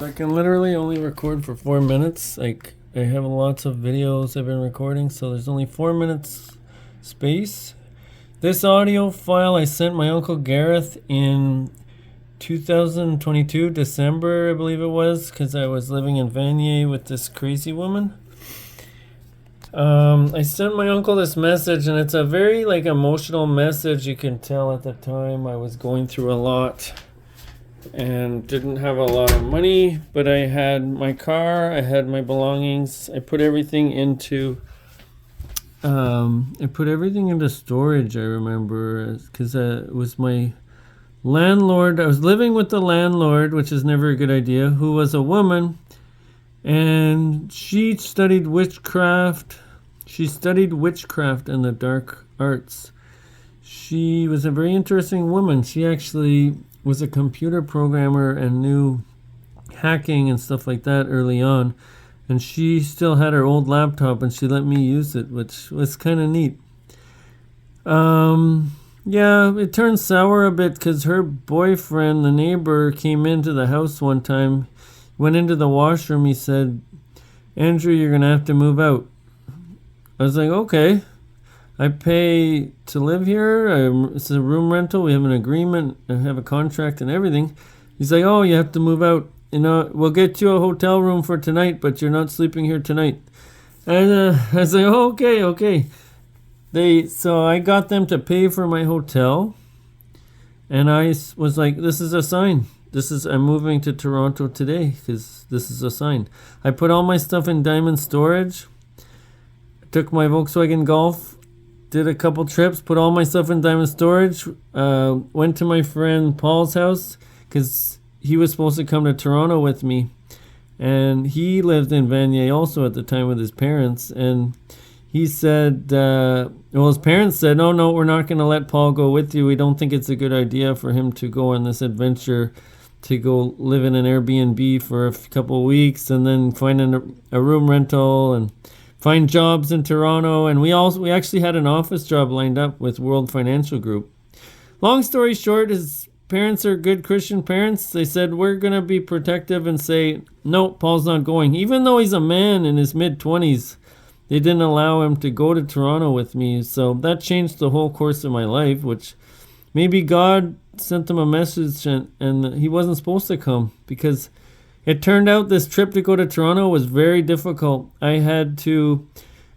I can literally only record for 4 minutes. Like, I have lots of videos I've been recording, so there's only 4 minutes space. This audio file I sent my Uncle Gareth in 2022, December, I believe it was, because I was living in Vanier with this crazy woman. I sent my uncle this message, and it's a very emotional message. You can tell at the time I was going through a lot and didn't have a lot of money, but I had my car, I had my belongings. I put everything into storage, I remember, because it was my landlord. I was living with the landlord, which is never a good idea, who was a woman, and she studied witchcraft. She studied witchcraft and the dark arts. She was a very interesting woman. She actually was a computer programmer and knew hacking and stuff like that early on. And she still had her old laptop, and she let me use it, which was kind of neat. Yeah, it turned sour a bit because her boyfriend, the neighbor, came into the house one time, went into the washroom. He said, "Andrew, you're going to have to move out." I was like, okay. I pay to live here. It's a room rental. We have an agreement. I have a contract and everything. He's like, "Oh, you have to move out. We'll get you a hotel room for tonight, but you're not sleeping here tonight." And I was like, "Oh, okay." So I got them to pay for my hotel, and I was like, "This is a sign. I'm moving to Toronto today because this is a sign." I put all my stuff in diamond storage, took my Volkswagen Golf, did a couple trips, put all my stuff in diamond storage, went to my friend Paul's house because he was supposed to come to Toronto with me, and he lived in Vanier also at the time with his parents. And he said, his parents said, no, we're not going to let Paul go with you. We don't think it's a good idea for him to go on this adventure to go live in an Airbnb for a couple of weeks and then find a room rental and find jobs in Toronto. And we actually had an office job lined up with World Financial Group. Long story short, his parents are good Christian parents. They said, we're going to be protective and say, no, Paul's not going. Even though he's a man in his mid-20s, they didn't allow him to go to Toronto with me. So that changed the whole course of my life, which maybe God sent him a message and he wasn't supposed to come, because it turned out this trip to go to Toronto was very difficult. I had to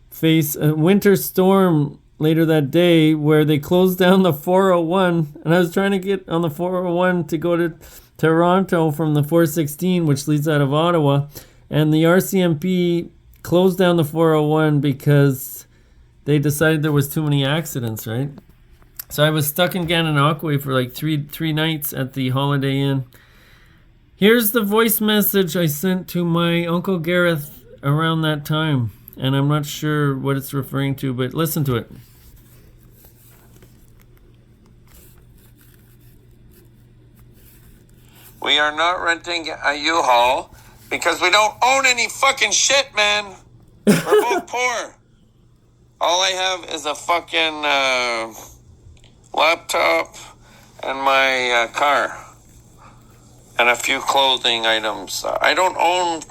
face a winter storm later that day where they closed down the 401, and I was trying to get on the 401 to go to Toronto from the 416, which leads out of Ottawa, and the RCMP closed down the 401 because they decided there was too many accidents, right? So I was stuck in Gananoque for three nights at the Holiday Inn. Here's the voice message I sent to my Uncle Gareth around that time, and I'm not sure what it's referring to, but listen to it. We are not renting a U-Haul because we don't own any fucking shit, man. We're both poor. All I have is a fucking laptop and my car and a few clothing items. I don't own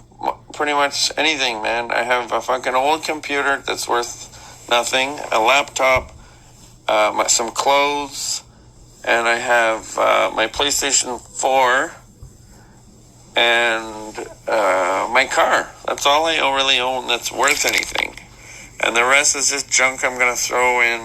pretty much anything, man. I have a fucking old computer that's worth nothing, a laptop, some clothes, and I have my PlayStation 4 and my car. That's all I really own that's worth anything. And the rest is just junk I'm going to throw in